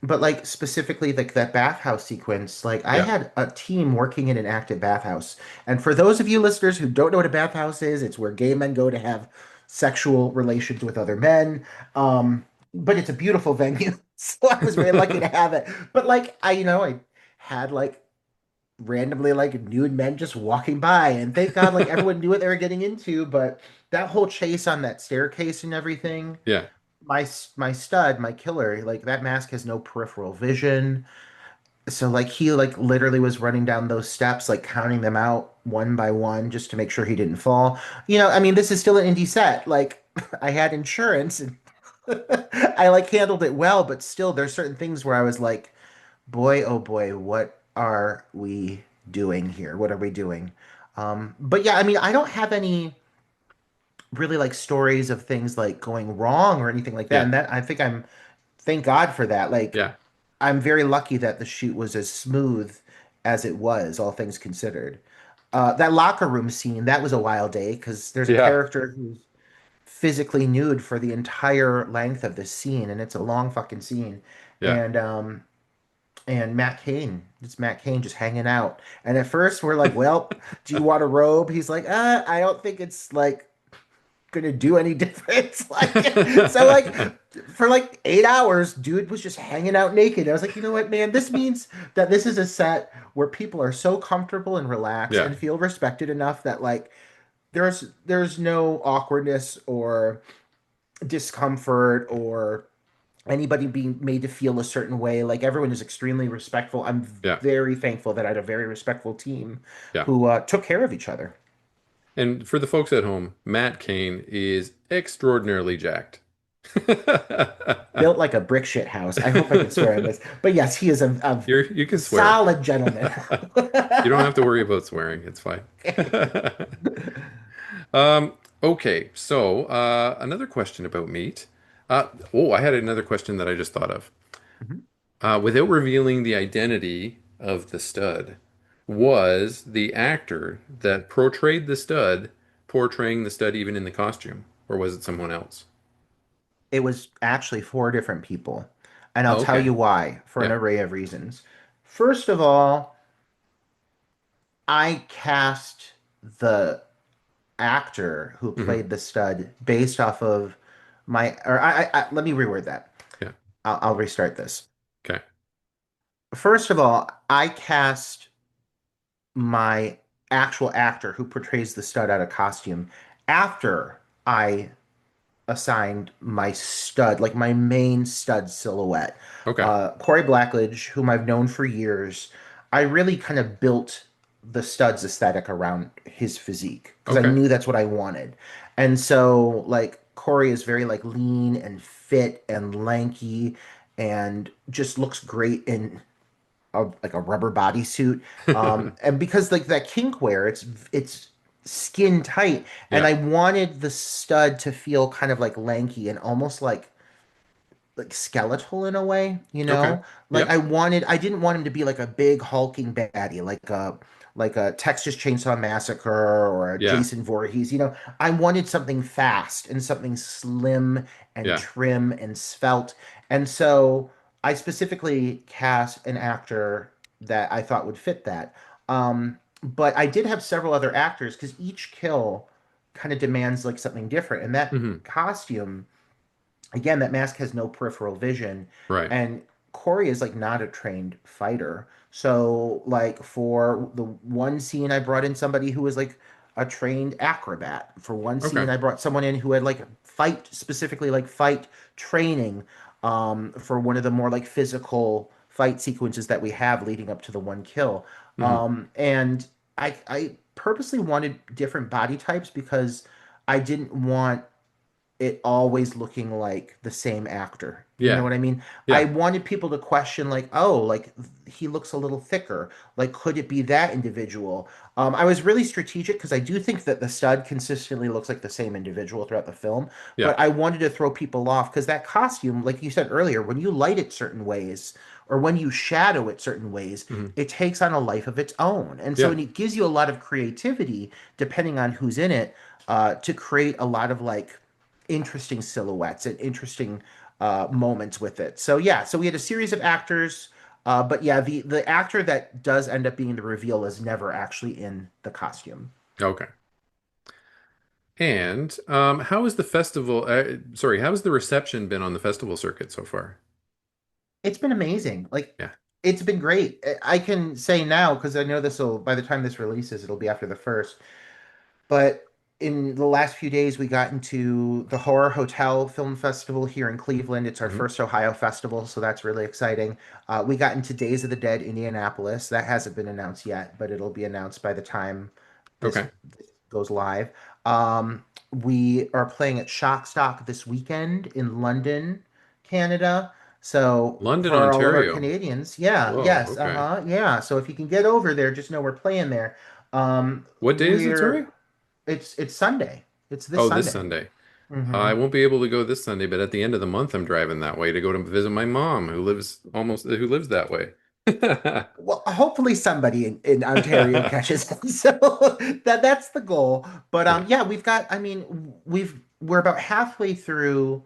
but like specifically like that bathhouse sequence, like I Yeah. had a team working in an active bathhouse. And for those of you listeners who don't know what a bathhouse is, it's where gay men go to have sexual relations with other men. But it's a beautiful venue. So I was very lucky to have it. But like I had like randomly like nude men just walking by, and thank God like everyone knew what they were getting into. But that whole chase on that staircase and everything, Yeah. my stud, my killer, like that mask has no peripheral vision. So like he like literally was running down those steps, like counting them out one by one just to make sure he didn't fall. I mean, this is still an indie set. Like I had insurance and I like handled it well, but still there's certain things where I was like, boy, oh boy, what are we doing here? What are we doing? But yeah, I mean, I don't have any really like stories of things like going wrong or anything like that. Yeah. And that I think thank God for that. Like, Yeah. I'm very lucky that the shoot was as smooth as it was, all things considered. That locker room scene, that was a wild day because there's a Yeah. character who's physically nude for the entire length of this scene, and it's a long fucking scene. Yeah. And it's Matt Cain just hanging out. And at first we're like, well, do you want a robe? He's like, I don't think it's like gonna do any difference. Like, so like for like 8 hours, dude was just hanging out naked. I was like, you know what, man, this means that this is a set where people are so comfortable and relaxed Yeah. and feel respected enough that like there's no awkwardness or discomfort or anybody being made to feel a certain way. Like everyone is extremely respectful. I'm Yeah. very thankful that I had a very respectful team Yeah. who took care of each other. And for the folks at home, Matt Cain is extraordinarily jacked. Built like a brick shit house. I hope I can swear on this, but yes, he is a You can swear. solid gentleman. You don't have to worry about swearing. It's fine. Um, okay, so another question about meat. I had another question that I just thought of. Mhm. Without revealing the identity of the stud, was the actor that portrayed the stud portraying the stud even in the costume, or was it someone else? It was actually four different people, and I'll Oh, tell okay. you why for an Yeah. array of reasons. First of all, I cast the actor who Hmm. played the stud based off of let me reword that. Yeah. I'll restart this. Okay. First of all, I cast my actual actor who portrays the stud out of costume after I assigned my stud, like my main stud silhouette. Okay. Corey Blackledge, whom I've known for years, I really kind of built the stud's aesthetic around his physique because I Okay. knew that's what I wanted. And so, like, Corey is very like lean and fit and lanky and just looks great in like a rubber bodysuit. And because like that kinkwear, it's skin tight, and Yeah. I wanted the stud to feel kind of like lanky and almost like skeletal in a way, you Okay. know? Like Yep. I didn't want him to be like a big hulking baddie, like a Texas Chainsaw Massacre or a Yeah. Jason Voorhees, you know. I wanted something fast and something slim and Yeah. trim and svelte. And so I specifically cast an actor that I thought would fit that. But I did have several other actors because each kill kind of demands like something different. And that Hmm. costume again, that mask has no peripheral vision, Right. and Corey is like not a trained fighter. So, like for the one scene, I brought in somebody who was like a trained acrobat. For one Okay. scene, I brought someone in who had like fight specifically like fight training for one of the more like physical fight sequences that we have leading up to the one kill. Hmm. And I purposely wanted different body types because I didn't want it always looking like the same actor. You know Yeah. what I mean? I Yeah. wanted people to question, like, oh, like he looks a little thicker. Like, could it be that individual? I was really strategic because I do think that the stud consistently looks like the same individual throughout the film, Yeah. but I wanted to throw people off because that costume, like you said earlier, when you light it certain ways or when you shadow it certain ways, Hmm. it takes on a life of its own. And so Yeah. it gives you a lot of creativity depending on who's in it to create a lot of like interesting silhouettes and interesting moments with it. So yeah, so we had a series of actors, but yeah, the actor that does end up being the reveal is never actually in the costume. Okay. And how has the festival, sorry, how has the reception been on the festival circuit so far? It's been amazing. Like Yeah. it's been great. I can say now because I know this will by the time this releases, it'll be after the first. But in the last few days, we got into the Horror Hotel Film Festival here in Cleveland. It's our Hmm. first Ohio festival, so that's really exciting. We got into Days of the Dead, Indianapolis. That hasn't been announced yet, but it'll be announced by the time this Okay. goes live. We are playing at Shockstock this weekend in London, Canada. So London, for all of our Ontario. Canadians, yeah, Whoa. yes, Okay. uh-huh, yeah. So if you can get over there, just know we're playing there. What day is it, We're sorry? it's Sunday. It's this Oh, this Sunday. Sunday. Hmm. I won't be able to go this Sunday, but at the end of the month, I'm driving that way to go to visit my mom, who lives that way. Well, hopefully somebody in Ontario catches it. So that's the goal. But Yeah. yeah, we've got. I mean, we're about halfway through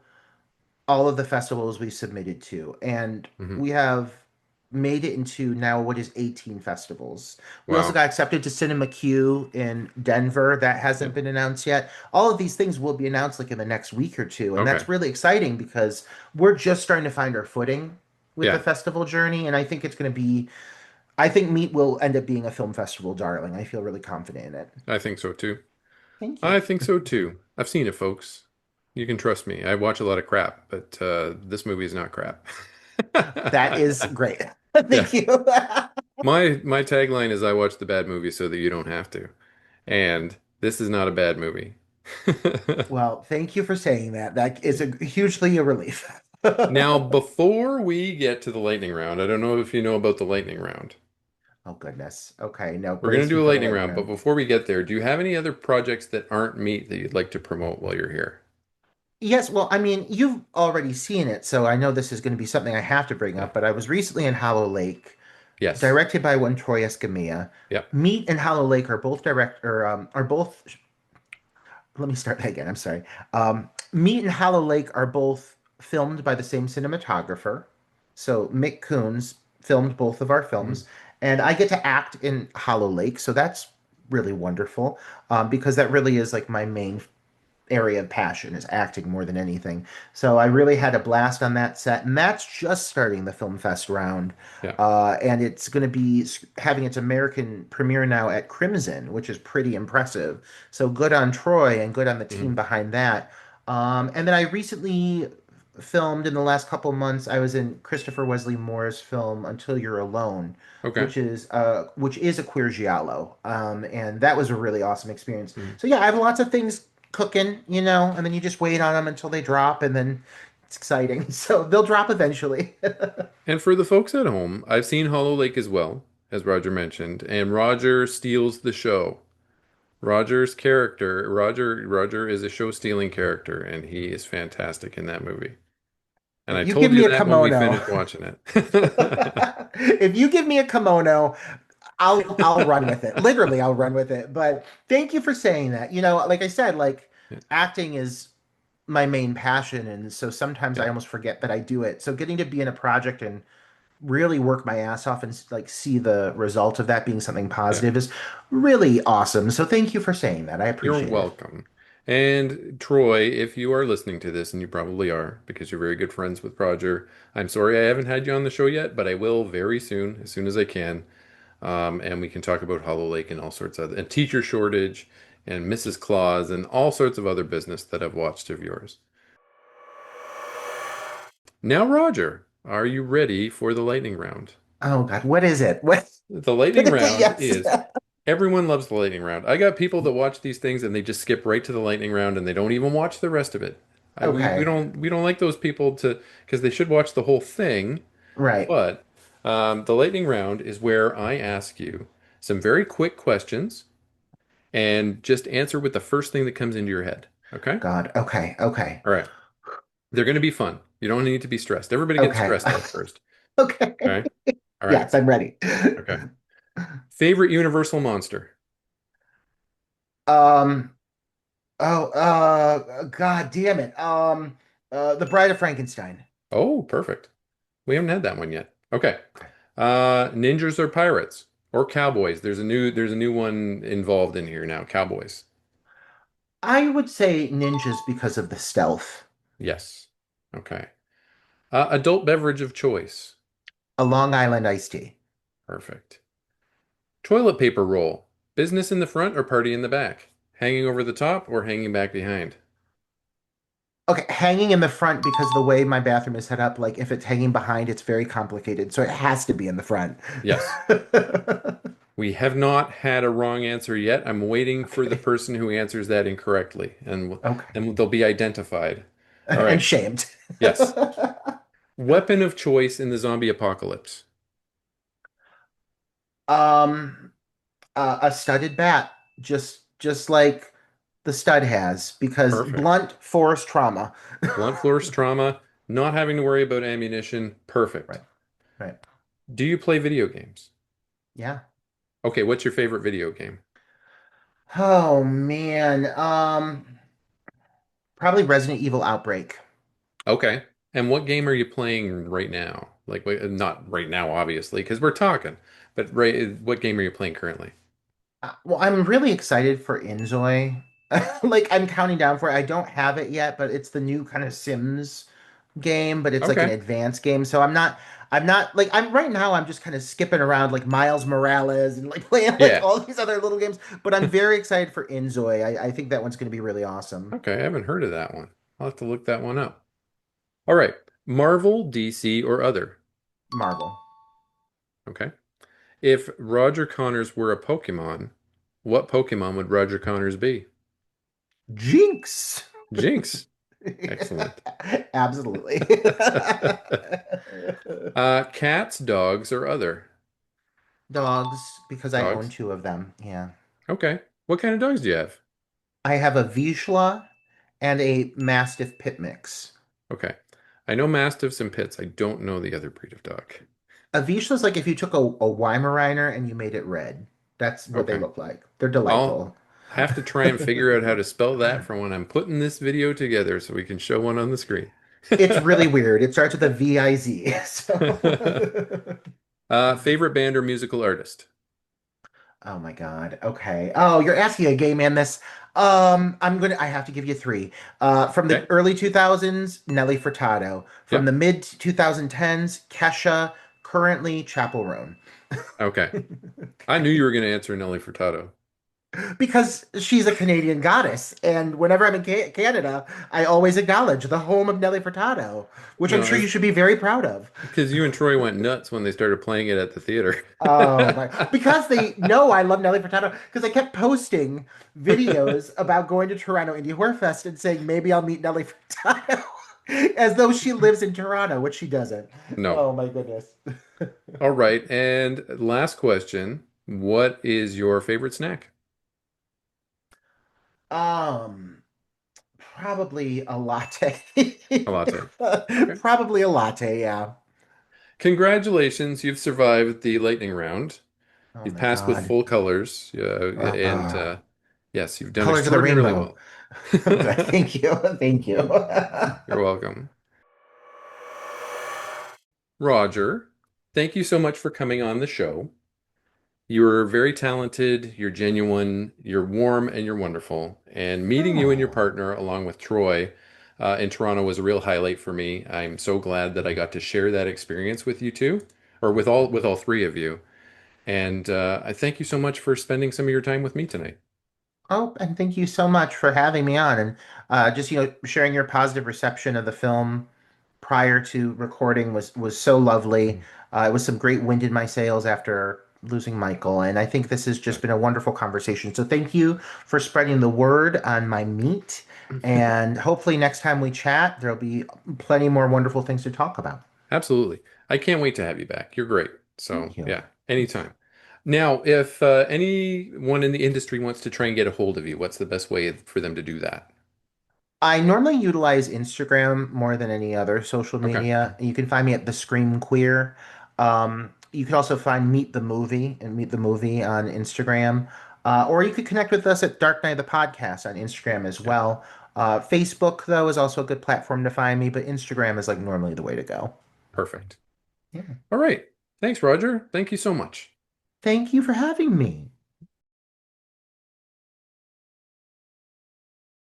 all of the festivals we submitted to, and Hmm. we have made it into now what is 18 festivals. We also Wow. got accepted to Cinema Q in Denver. That hasn't Yep. been announced yet. All of these things will be announced like in the next week or two, and Okay. that's really exciting because we're just starting to find our footing with the Yeah, festival journey, and I think it's going to be. I think Meet will end up being a film festival darling. I feel really confident in it. I think so too. Thank you. I think so too. I've seen it, folks. You can trust me. I watch a lot of crap, but this movie is not crap. That is great. Yeah. Thank you. My tagline is I watch the bad movies so that you don't have to. And this is not a bad movie. Well, thank you for saying that. That is a hugely a relief. Now, before we get to the lightning round, I don't know if you know about the lightning round. Oh goodness. Okay, no, We're going brace to me do a for the lightning lightning round, but round. before we get there, do you have any other projects that aren't meat that you'd like to promote while you're here? Yes, well, I mean, you've already seen it, so I know this is going to be something I have to bring Yeah. up, but I was recently in Hollow Lake, Yes. directed by one Troy Escamilla. Yep. Meat and Hollow Lake are both are both let me start that again. I'm sorry. Meat and Hollow Lake are both filmed by the same cinematographer. So Mick Coons filmed both of our Mhm. films, and I get to act in Hollow Lake, so that's really wonderful because that really is like my main area of passion is acting more than anything. So I really had a blast on that set, and that's just starting the Film Fest round. Yeah. And it's going to be having its American premiere now at Crimson, which is pretty impressive. So good on Troy and good on the Mhm. team behind that. And then I recently filmed in the last couple months. I was in Christopher Wesley Moore's film Until You're Alone, Okay. which is a queer giallo, and that was a really awesome experience. Mhm. So yeah, I have lots of things cooking, you know, and then you just wait on them until they drop, and then It's exciting. So they'll drop eventually. And for the folks at home, I've seen Hollow Lake as well, as Roger mentioned, and Roger steals the show. Roger is a show stealing character, and he is fantastic in that movie. And I You told give you me a that when we kimono. finished watching it. If you give me a kimono, I'll run with it. Literally, I'll run with it. But thank you for saying that. Like I said, like Yeah, acting is my main passion, and so sometimes I yeah, almost forget that I do it. So getting to be in a project and really work my ass off and like see the result of that being something yeah. positive is really awesome. So thank you for saying that. I You're appreciate it. welcome. And Troy, if you are listening to this, and you probably are because you're very good friends with Roger, I'm sorry I haven't had you on the show yet, but I will very soon, as soon as I can. And we can talk about Hollow Lake and all sorts of and teacher shortage and Mrs. Claus and all sorts of other business that I've watched of yours. Now, Roger, are you ready for the lightning round? Oh God, what is it? What? The lightning round Yes. is everyone loves the lightning round. I got people that watch these things and they just skip right to the lightning round and they don't even watch the rest of it. Okay. We don't like those people to because they should watch the whole thing. Right. But the lightning round is where I ask you some very quick questions and just answer with the first thing that comes into your head. Okay? God. Okay. Okay. All right. They're going to be fun. You don't need to be stressed. Everybody gets Okay. stressed at first. Okay. Okay? All right. Yes, I'm ready. Okay. Favorite Universal monster? Um. Oh. God damn it. The Bride of Frankenstein. Oh, perfect. We haven't had that one yet. Okay. Okay. Ninjas or pirates or cowboys? There's a new one involved in here now. Cowboys. I would say ninjas because of the stealth. Yes. Okay. Adult beverage of choice. A Long Island iced tea. Perfect. Toilet paper roll. Business in the front or party in the back? Hanging over the top or hanging back behind? Okay, hanging in the front because the way my bathroom is set up, like if it's hanging behind, it's very complicated. So it has to be in the front. Yes. We have not had a wrong answer yet. I'm waiting for the Okay. person who answers that incorrectly, and Okay. then they'll be identified. All And right. shamed. Yes. Weapon of choice in the zombie apocalypse. Um, a studded bat, just like the stud has, because Perfect. blunt force trauma. Blunt force trauma, not having to worry about ammunition. Perfect. Right, right. Do you play video games? Yeah. Okay, what's your favorite video game? Oh man. Probably Resident Evil Outbreak. Okay. And what game are you playing right now? Like, not right now, obviously, because we're talking, but what game are you playing currently? Well, I'm really excited for Inzoi. Like I'm counting down for it. I don't have it yet, but it's the new kind of Sims game, but it's like an Okay. advanced game. So I'm not like I'm right now I'm just kind of skipping around like Miles Morales and like playing like Yeah. all these other little games. But I'm very excited for Inzoi. I think that one's gonna be really awesome. Okay, I haven't heard of that one. I'll have to look that one up. All right. Marvel, DC, or other. Marvel. Okay. If Roger Connors were a Pokemon, what Pokemon would Roger Connors be? Jinx. Jinx. Excellent. Absolutely. Cats, dogs, or other? Dogs, because I own Dogs. two of them. Yeah. Okay. What kind of dogs do you have? I have a Vizsla and a Mastiff Pit Mix. Okay. I know Mastiffs and Pits. I don't know the other breed of dog. A Vizsla is like if you took a Weimaraner and you made it red. That's what they Okay. look like. They're I'll delightful. have to try and figure out how to spell that for when I'm putting this video together so we can show one on the screen. It's really weird. It starts with a V-I-Z. So Favorite band or musical artist? Oh my God. Okay. Oh, you're asking a gay man this. I have to give you three. From the Okay. early 2000s, Nelly Furtado. From the Yep. mid 2010s, Kesha. Currently, Chapel Roan. Okay. I knew you were going to answer Nelly Furtado. Because she's a Canadian goddess, and whenever I'm in Canada, I always acknowledge the home of Nelly Furtado, which I'm No, sure you should be very proud of. because you and Troy went nuts when they started playing it at the theater. Oh my! Because they know I love Nelly Furtado, because I kept posting videos about going to Toronto Indie Horror Fest and saying maybe I'll meet Nelly Furtado. As though she lives in Toronto, which she doesn't. No. Oh my goodness. All right. And last question. What is your favorite snack? Um, Probably a latte. A latte. Okay. Probably a latte, yeah. Congratulations, you've survived the lightning round. Oh You've my passed with God. full colors, and Uh, yes, you've done Colors of the extraordinarily rainbow. well. Thank you. Thank you. You're welcome. Roger, thank you so much for coming on the show. You're very talented, you're genuine, you're warm, and you're wonderful. And meeting you and your Oh, partner, along with Troy, in Toronto was a real highlight for me. I'm so glad that I got to share that experience with you two, or with all three of you. And I thank you so much for spending some of your time with me tonight. oh, and thank you so much for having me on and just sharing your positive reception of the film prior to recording was so lovely. It was some great wind in my sails after losing Michael, and I think this has just been a wonderful conversation. So thank you for spreading the word on my meet, and hopefully next time we chat, there'll be plenty more wonderful things to talk about. Absolutely. I can't wait to have you back. You're great. So, Thank you. yeah, anytime. Now, if anyone in the industry wants to try and get a hold of you, what's the best way for them to do that? I normally utilize Instagram more than any other social Okay, media. You can find me at the Scream Queer. You can also find Meet the Movie and Meet the Movie on Instagram. Or you could connect with us at Dark Night of the Podcast on Instagram as yeah, well. Facebook, though, is also a good platform to find me, but Instagram is like normally the way to go. perfect. Yeah. All right. Thanks, Roger. Thank you so much. Thank you for having me.